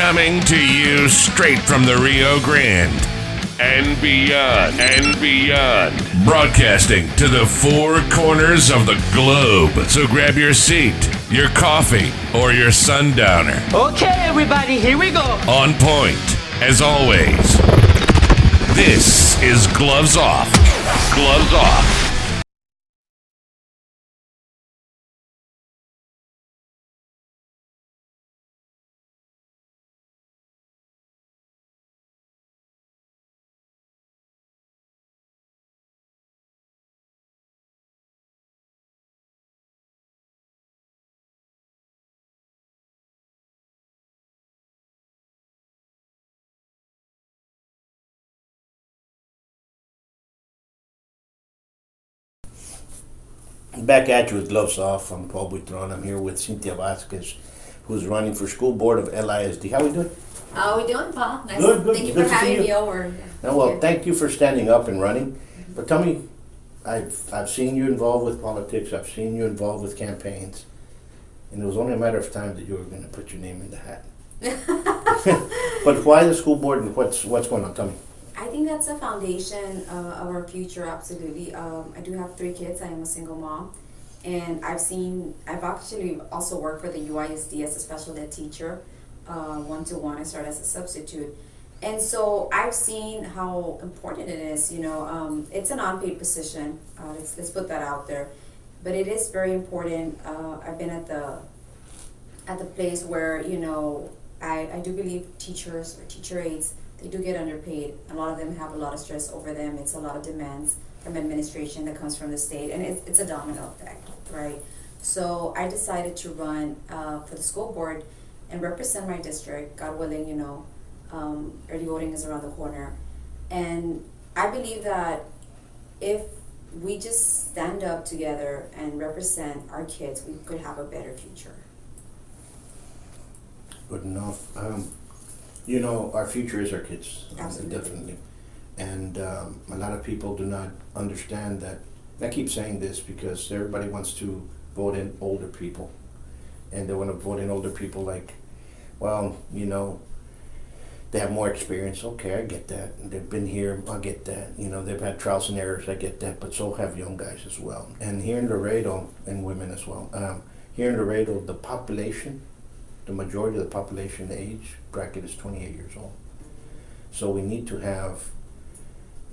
Coming to you straight from the Rio Grande and beyond. Broadcasting to the four corners of the globe. So grab your seat, your coffee, or your sundowner. Okay, everybody, here we go. On point, as always. This is Gloves Off. Gloves Off. Back at you with Gloves Off. I'm Professeur Buitrón. I'm here with Cynthia Vazquez, who's running for school board of LISD. How we doing? How we doing, Paul? Nice. Good. Thank you Good for to see having you. me over. Thank you for standing up and running. But tell me, I've seen you involved with politics. I've seen you involved with campaigns, and it was only a matter of time that you were going to put your name in the hat. But why the school board, and what's going on? Tell me. I think that's a foundation of our future, absolutely. I do have 3 kids. I am a single mom. And I've actually also worked for the UISD as a special ed teacher, one-to-one. I started as a substitute. And so I've seen how important it is, it's an unpaid position, let's put that out there. But it is very important. I've been at the place where, I do believe teachers or teacher aides, they do get underpaid. A lot of them have a lot of stress over them. It's a lot of demands from administration that comes from the state, and it's a domino effect, right? So I decided to run for the school board and represent my district. God willing, early voting is around the corner. And I believe that if we just stand up together and represent our kids, we could have a better future. Good enough. Our future is our kids. Absolutely. Definitely. And a lot of people do not understand that. And I keep saying this because everybody wants to vote in older people. And they want to vote in older people like, they have more experience. Okay, I get that. They've been here, I get that. They've had trials and errors, I get that. But so have young guys as well. And here in Laredo, and women as well. Here in Laredo, the majority of the population age bracket is 28 years old. So we need to have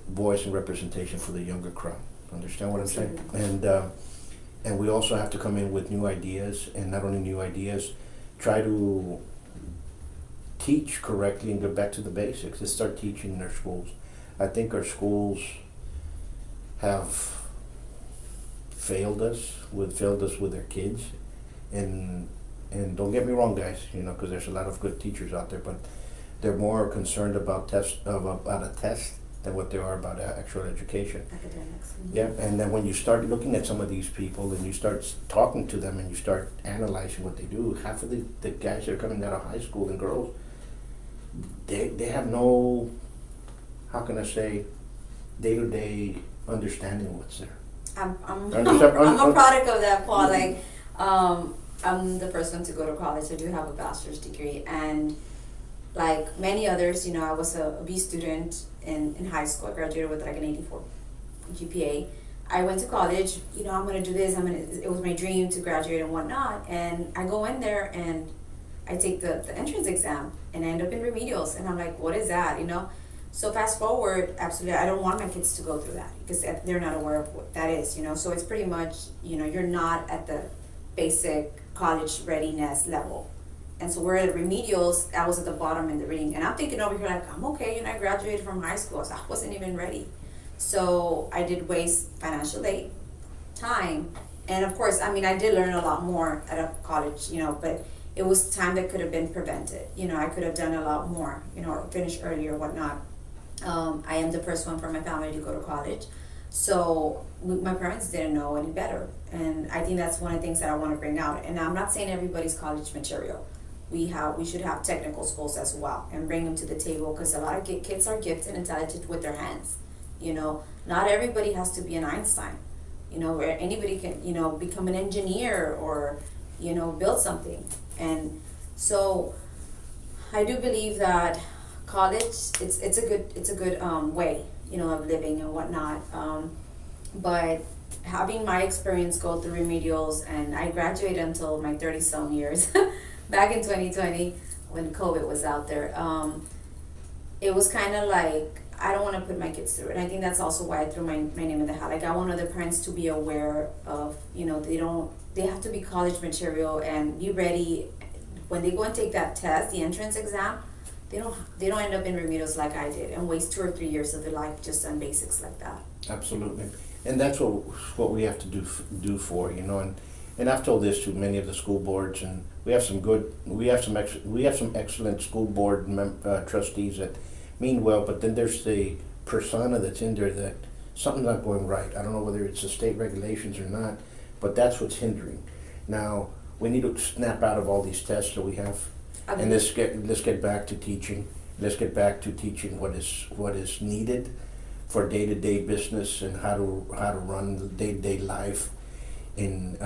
voice and representation for the younger crowd. Understand what I'm saying? And we also have to come in with new ideas, and not only new ideas, try to teach correctly and go back to the basics. Let's start teaching in our schools. I think our schools have failed us with their kids, and don't get me wrong, guys, because there's a lot of good teachers out there, but they're more concerned about a test than what they are about actual education. Academics. Mm-hmm. Yeah, and then when you start looking at some of these people and you start talking to them and you start analyzing what they do, half of the guys that are coming out of high school and girls, they have no, how can I say, day-to-day understanding of what's there. I'm a product of that, Paul. I'm the first one to go to college. I do have a bachelor's degree, and like many others, I was a B student in high school. I graduated with like an 84 GPA. I went to college, I'm going to do this. It was my dream to graduate and whatnot. And I go in there and I take the entrance exam and I end up in remedials. And I'm like, what is that, So fast forward, absolutely, I don't want my kids to go through that because they're not aware of what that is, So it's pretty much, you're not at the basic college readiness level. And so we're at remedials. I was at the bottom in the reading, and I'm thinking over here like, I'm okay, I graduated from high school, so I wasn't even ready. So I did waste financial aid, time, and of course, I did learn a lot more at a college, but it was time that could have been prevented. I could have done a lot more, or finished earlier or whatnot. I am the first one from my family to go to college. So my parents didn't know any better. And I think that's one of the things that I want to bring out. And I'm not saying everybody's college material. We should have technical schools as well and bring them to the table, because a lot of kids are gifted and talented with their hands. Not everybody has to be an Einstein. Where anybody can, become an engineer or, build something. And so I do believe that college it's a good way, you know, of living and whatnot. But having my experience go through remedials, and I graduated until my 30-some years back in 2020 when COVID was out there. It was kind of like, I don't want to put my kids through it. And I think that's also why I threw my name in the hat. Like, I want other parents to be aware of, you know, they have to be college material and be ready when they go and take that test, the entrance exam. They don't end up in remedials like I did and waste 2 or 3 years of their life just on basics like that. Absolutely, and that's what we have to do for, you know, and I've told this to many of the school boards, and we have some excellent school board trustees that mean well, but then there's the persona that's in there that something's not going right. I don't know whether it's the state regulations or not, but that's what's hindering. Now we need to snap out of all these tests that we have. And let's get back to teaching. Let's get back to teaching what is needed for day-to-day business and how to run the day-to-day life in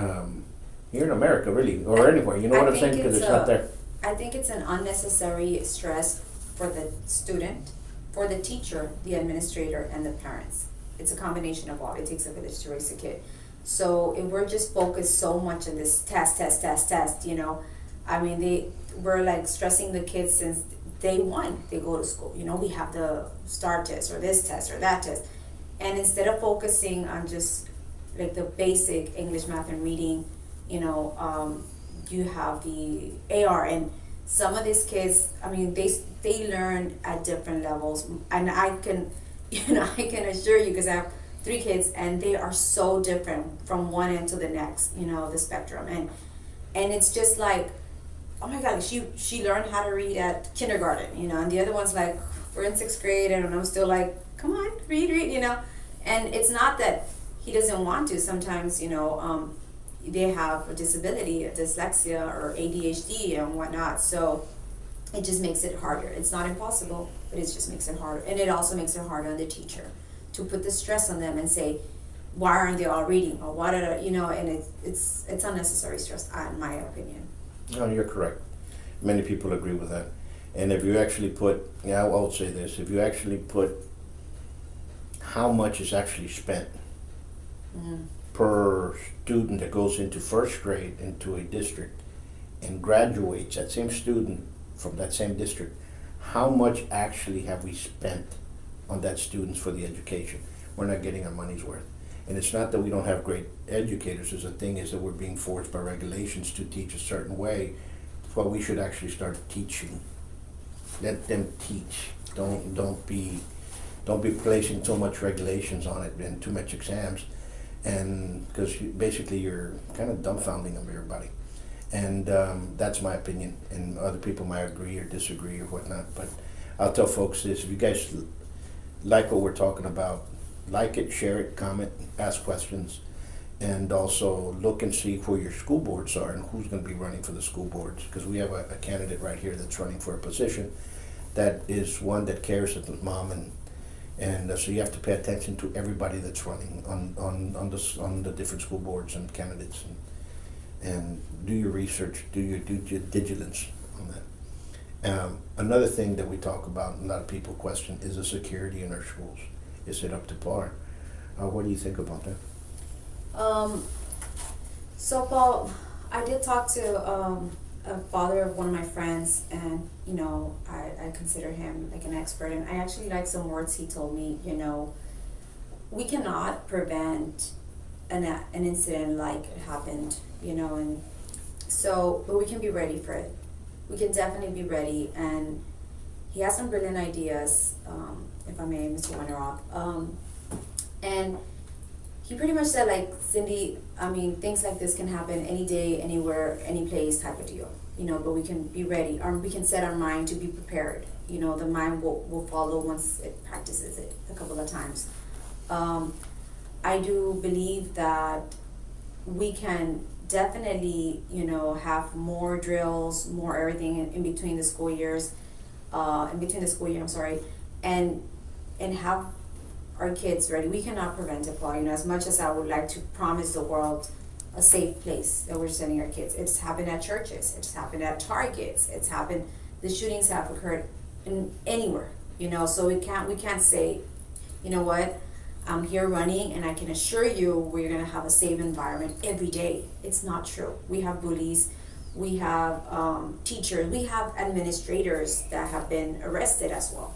here in America, really, or anywhere. You know what I'm saying? Because it's not there. I think it's an unnecessary stress for the student, for the teacher, the administrator, and the parents. It's a combination of all. It takes a village to raise a kid. So if we're just focused so much on this test, you know, I mean, we're like stressing the kids since day one they go to school. You know, we have the STAR test or this test or that test. And instead of focusing on just like the basic English, math, and reading, you know, you have the AR. And some of these kids, I mean, they learn at different levels. And I can assure you, because I have 3 kids, and they are so different from one end to the next, you know, the spectrum. And it's just like, oh my God, she learned how to read at kindergarten, you know, and the other one's like, we're in 6th grade, and I'm still like, come on, read, you know. And it's not that he doesn't want to. Sometimes, you know, they have a disability, a dyslexia or ADHD and whatnot, so it just makes it harder. It's not impossible, but it just makes it harder. And it also makes it harder on the teacher to put the stress on them and say, why aren't they all reading, or what are, you know, and it's unnecessary stress, in my opinion. No, you're correct. Many people agree with that. And if you actually put, I will say this, if you actually put how much is actually spent per student that goes into 1st grade into a district and graduates, that same student from that same district, how much actually have we spent on that students for the education? We're not getting our money's worth. And it's not that we don't have great educators. The thing is that we're being forced by regulations to teach a certain way. Well, we should actually start teaching. Let them teach. Don't be placing so much regulations on it and too much exams, and because basically you're kind of dumbfounding everybody. And that's my opinion. And other people might agree or disagree or whatnot. But I'll tell folks this: if you guys like what we're talking about, like it, share it, comment, ask questions, and also look and see where your school boards are and who's going to be running for the school boards, because we have a candidate right here that's running for a position that is one that cares of the mom, and so you have to pay attention to everybody that's running on the different school boards and candidates, and do your research, do your due diligence on that. Another thing that we talk about, and a lot of people question, is the security in our schools. Is it up to par? What do you think about that? So Paul, I did talk to a father of one of my friends, and you know, I consider him like an expert, and I actually like some words he told me. You know, we cannot prevent an incident like it happened, you know, and so, but we can be ready for it. We can definitely be ready, and he has some brilliant ideas, if I may, Mr. Winterock. And he pretty much said, like, Cindy, I mean, things like this can happen any day, anywhere, any place type of deal, you know, but we can be ready, or we can set our mind to be prepared. You know, the mind will follow once it practices it a couple of times. I do believe that we can definitely, you know, have more drills, more everything in between the school years, and have our kids ready. We cannot prevent it, Paul. You know, as much as I would like to promise the world a safe place that we're sending our kids, it's happened at churches, it's happened at Targets, it's happened. the shootings have occurred in anywhere, so we can't say, you know what, I'm here running and I can assure you we're going to have a safe environment every day. It's not true. We have bullies, we have teachers, we have administrators that have been arrested as well.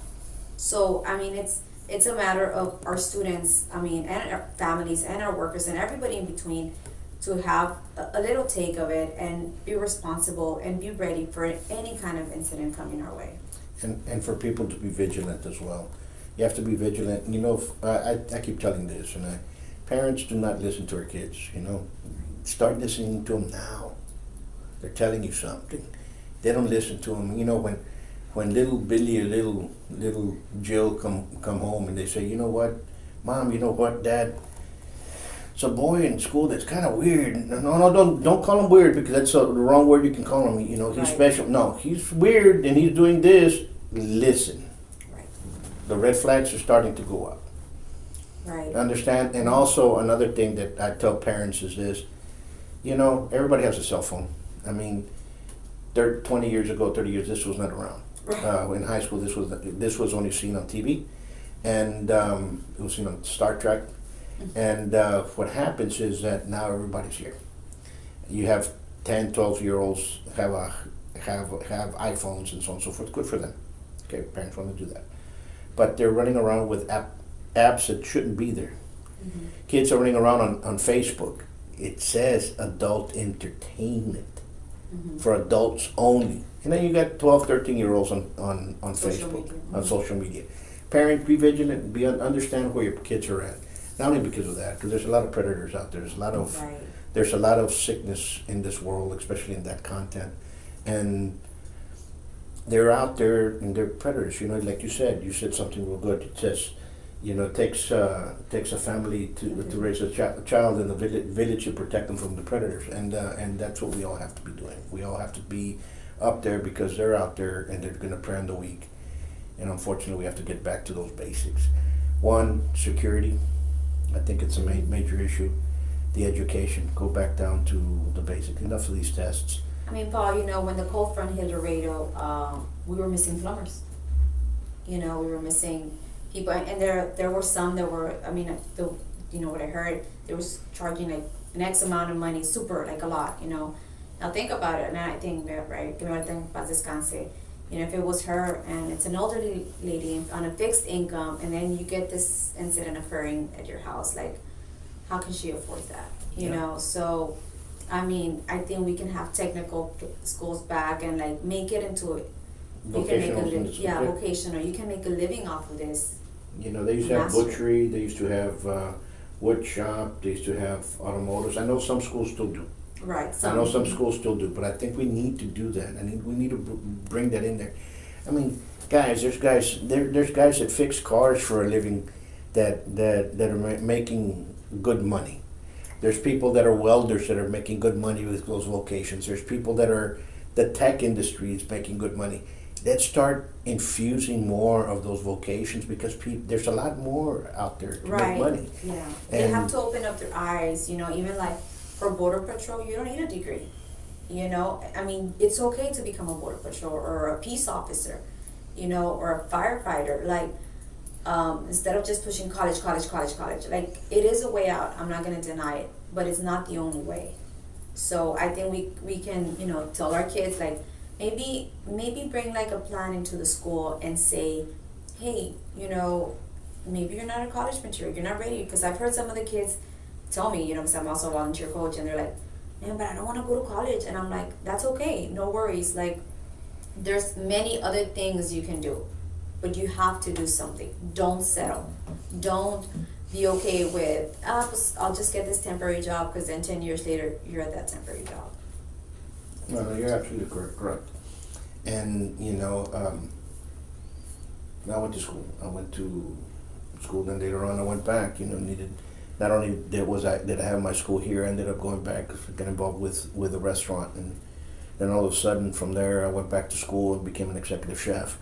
So, I mean, it's a matter of our students, and our families and our workers and everybody in between to have a little take of it and be responsible and be ready for any kind of incident coming our way. And for people to be vigilant as well. You have to be vigilant. I keep telling this, and parents do not listen to our kids, Start listening to them now. They're telling you something. They don't listen to them. When little Billy or little Jill come home and they say, you know what, Mom, you know what, Dad, it's a boy in school that's kind of weird. No, don't call him weird, because that's the wrong word you can call him. He's Right. special. No, he's weird and he's doing this. Listen. Right. The red flags are starting to go up. Right. Understand? And also another thing that I tell parents is this, everybody has a cell phone. 20 years ago, 30 years, this was not around. Right. In high school, this was only seen on TV, and it was seen on Star Trek. And what happens is that now everybody's here. You have 10, 12-year-olds have iPhones and so on and so forth. Good for them. Okay, parents want to do that. But they're running around with apps that shouldn't be there. Mm-hmm. Kids are running around on Facebook. It says adult entertainment, for adults only. And then you got 12, 13-year-olds on Social Facebook, media. on social media. Parents, be vigilant, understand where your kids are at. Not only because of that, because there's a lot of predators out there. Right. There's a lot of sickness in this world, especially in that content. And they're out there and they're predators. Like you said something real good. It says, it takes a family to raise a child in the village to protect them from the predators. And that's what we all have to be doing. We all have to be up there because they're out there and they're going to prey on the weak. And unfortunately, we have to get back to those basics. One, security. I think it's a major issue. The education, go back down to the basics. Enough of these tests. Paul, when the cold front hit Laredo, we were missing plumbers. We were missing people, and there were some that were, what I heard, they was charging like an X amount of money, like a lot, Now think about it, and I think, right, Paz Descanse, if it was her and it's an elderly lady on a fixed income, and then you get this incident occurring at your house, like, how can she afford that? So, I think we can have technical schools back and like make it into vocational. You can make a living off of this. They used to have butchery. They used to have wood shop. They used to have automotives. I know some schools still do. Right. I know some schools still do, but I think we need to do that. We need to bring that in there. Guys, there's guys that fix cars for a living that are making good money. There's people that are welders that are making good money with those vocations. There's people that are, the tech industry is making good money. Let's start infusing more of those vocations, because there's a lot more out there to make money. Yeah, they have to open up their eyes. Even like for Border Patrol, you don't need a degree. It's okay to become a Border Patrol or a peace officer, or a firefighter. Like, instead of just pushing college, like, it is a way out. I'm not going to deny it, but it's not the only way. So I think we can, tell our kids, like, maybe bring like a plan into the school and say, hey, maybe you're not a college material, you're not ready. Because I've heard some of the kids tell me, because I'm also a volunteer coach, and they're like, man, but I don't want to go to college. And I'm like, that's okay, no worries. Like, there's many other things you can do, but you have to do something. Don't settle. Don't be okay with, I'll just get this temporary job, because then 10 years later, you're at that temporary job. No, you're absolutely correct. And, I went to school. Then later on I went back, needed, not only did I have my school here, I ended up going back, got involved with a restaurant. And then all of a sudden from there, I went back to school and became an executive chef.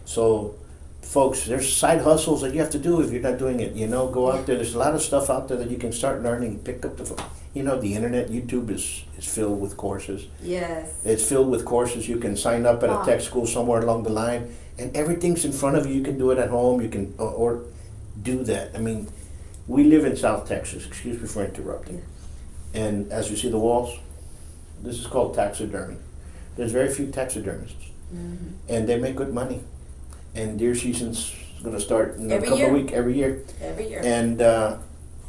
So, folks, there's side hustles that you have to do if you're not doing it. Go out there. There's a lot of stuff out there that you can start learning. Pick up the phone. You know, the internet, YouTube is filled with courses. Yes. It's filled with courses. You can sign up at a tech school somewhere along the line, and everything's in front of you. You can do it at home. You can or do that. I mean, we live in South Texas. Excuse me for interrupting. And as you see the walls, this is called taxidermy. There's very few taxidermists, and they make good money. And deer season's going to start in a couple of weeks every year. Every year. And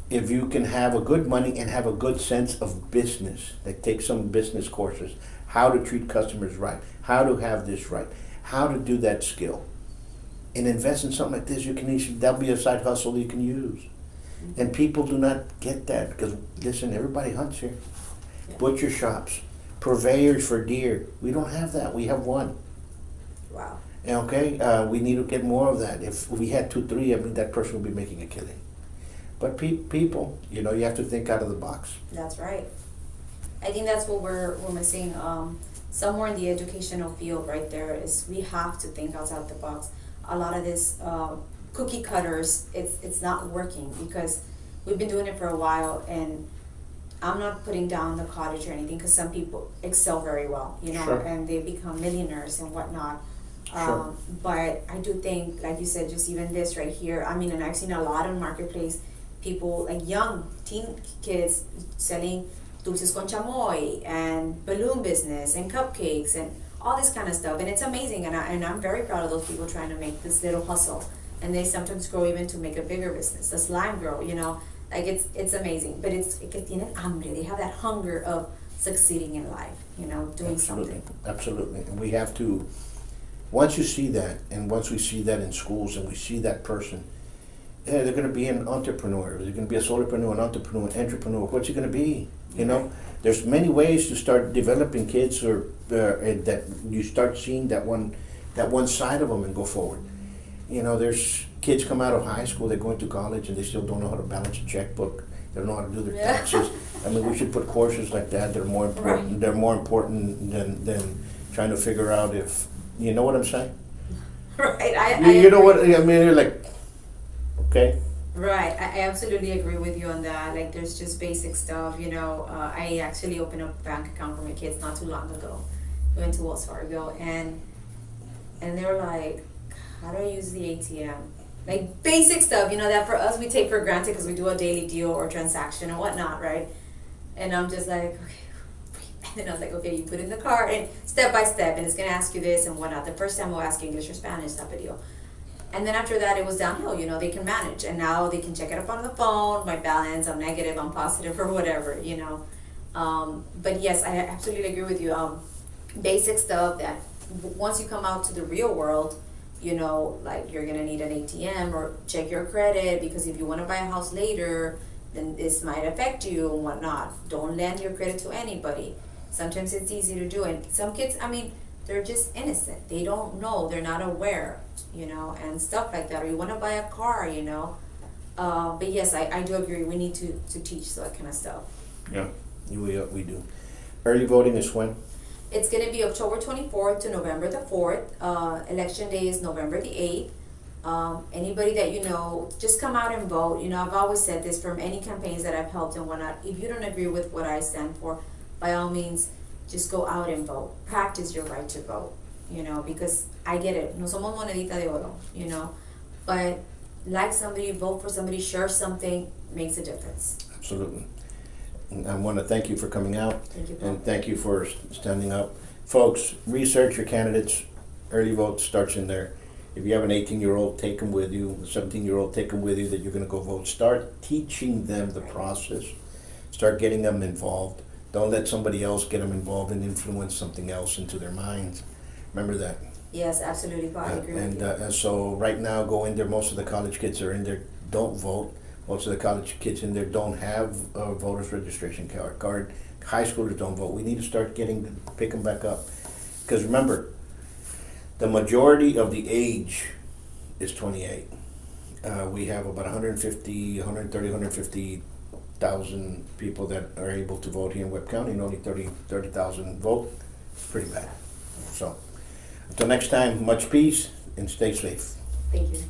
if you can have a good money and have a good sense of business, like take some business courses, how to treat customers right, how to have this right, how to do that skill, and invest in something like this, you can easily, that'll be a side hustle you can use. And people do not get that because, listen, everybody hunts here. Butcher shops, purveyors for deer. We don't have that. We have one. Wow. Okay, we need to get more of that. If we had 2, 3, I mean, that person would be making a killing. But people, you know, you have to think out of the box. That's right. I think that's what we're missing. Somewhere in the educational field, right there, is we have to think outside the box. A lot of this cookie cutters, it's not working because we've been doing it for a while, and I'm not putting down the cottage or anything because some people excel very well, you know, Sure. and they become millionaires and whatnot. Sure. But I do think, like you said, just even this right here, I mean, and I've seen a lot in marketplace, people like young teen kids selling dulces con chamoy and balloon business and cupcakes and all this kind of stuff, and it's amazing, and I'm very proud of those people trying to make this little hustle, and they sometimes grow even to make a bigger business. The slime girl, you know, like it's amazing, but it's que tienen hambre. They have that hunger of succeeding in life, you know, doing something. Absolutely, and we have to. Once you see that, and once we see that in schools, and we see that person, yeah, they're going to be an entrepreneur. They're going to be a solopreneur, an entrepreneur, an entrepreneur. What's he going to be? You know, there's many ways to start developing kids, or that you start seeing that one side of them and go forward. You know, there's kids come out of high school, they go into college, and they still don't know how to balance a checkbook. They don't know how to do their taxes. I mean, we should put courses like that that are more important. Right. They're more important than trying to figure out if, you know what I'm saying? Right. You know what I mean? You're like, okay. Right, I absolutely agree with you on that. Like, there's just basic stuff, you know. I actually opened up a bank account for my kids not too long ago. We went to Wells Fargo, and they were like, how do I use the ATM? Like, basic stuff, you know, that for us we take for granted because we do a daily deal or transaction or whatnot, right? And I'm just like, okay. And then I was like, okay, you put in the card, and step by step, and it's going to ask you this and whatnot. The first time we'll ask English or Spanish, type of deal. And then after that, it was downhill, you know, they can manage. And now they can check it up on the phone, my balance, I'm negative, I'm positive, or whatever, you know. But yes, I absolutely agree with you. Basic stuff that once you come out to the real world, you know, like you're going to need an ATM or check your credit, because if you want to buy a house later, then this might affect you and whatnot. Don't lend your credit to anybody. Sometimes it's easy to do. And some kids, I mean, they're just innocent. They don't know. They're not aware, you know, and stuff like that. Or you want to buy a car, you know. But yes, I do agree. We need to teach that kind of stuff. Yeah, we do. Early voting is when? It's going to be October 24th to November the 4th. Election day is November the 8th. Anybody that you know, just come out and vote. You know, I've always said this from any campaigns that I've helped and whatnot. If you don't agree with what I stand for, by all means, just go out and vote. Practice your right to vote, you know, because I get it. No somos monedita de oro, you know. But like somebody, vote for somebody, share something, makes a difference. Absolutely. And I want to thank you for coming out. Thank you, and thank you for standing up. Folks, research your candidates. Early vote starts in there. If you have an 18-year-old, take them with you. A 17-year-old, take them with you that you're going to go vote. Start teaching them the process. Start getting them involved. Don't let somebody else get them involved and influence something else into their minds. Remember that. Yes, absolutely. I agree with you. And so right now, go in there. Most of the college kids are in there. Don't vote. Most of the college kids in there don't have a voter's registration card. High schoolers don't vote. We need to start pick them back up. Because remember, the majority of the age is 28. We have about 150,000 people that are able to vote here in Webb County, and only 30,000 vote. It's pretty bad. So, until next time, much peace and stay safe. Thank you.